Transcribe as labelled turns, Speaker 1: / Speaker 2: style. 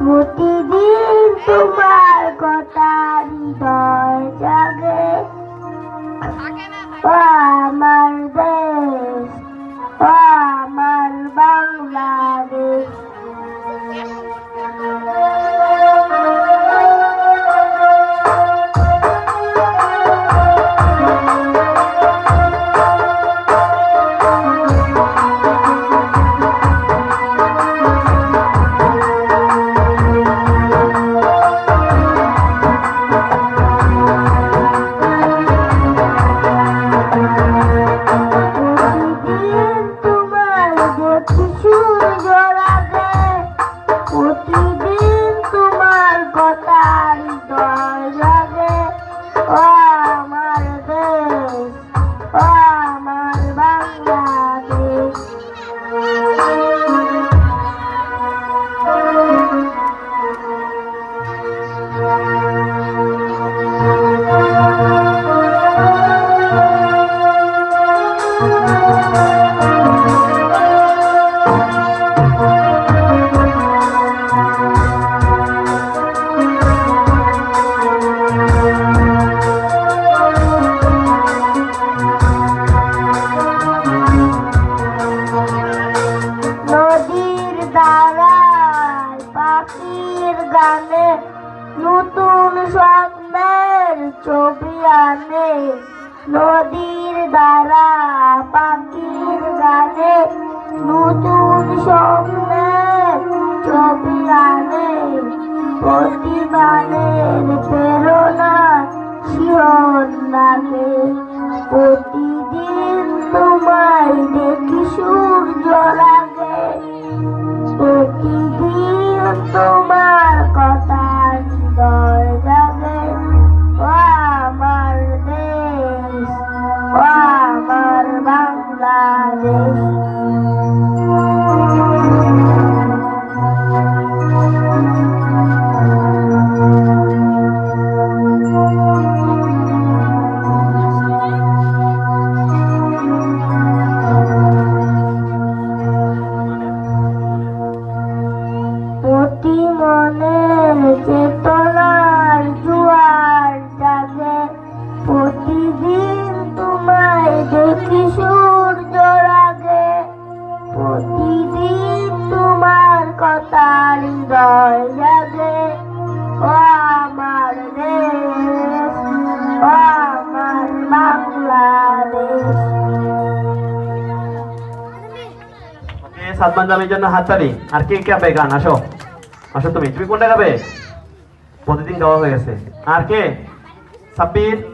Speaker 1: প্রতিদিন তোমার কথা হৃদয় জাগে, ও আমার দেশ, ও আমার বাংলাদেশ। গানে নতুন স্বপ্নের ছবি আনে, নদীর ধারা পাখির গানে নতুন স্বপ্নের ছবি আনে, প্রতিবারের প্রেরণা শিহরণ লাগে। প্রতিদিন তোমায় দেখি সূর্য লাগে, প্রতিদিন তোমার কথা হৃদয় জাগে, ও আমার দেশ, ও আমার বাংলাদেশ। প্রতি মনের চেতনার জোয়ার জাগে, প্রতিদিন তোমায় দেখি সূর্য লাগে, প্রতিদিন তোমার কথা হৃদয় জাগে, ও আমার দেশ, ও আমার বাংলাদেশ।
Speaker 2: সাদমান জামির জন্য হাততালি। আর কে কে গাবে গান? আসো আসো, তুমি কোনটা গাবে? প্রতিদিন গাওয়া হয়ে গেছে। আর কে? সাব্বির।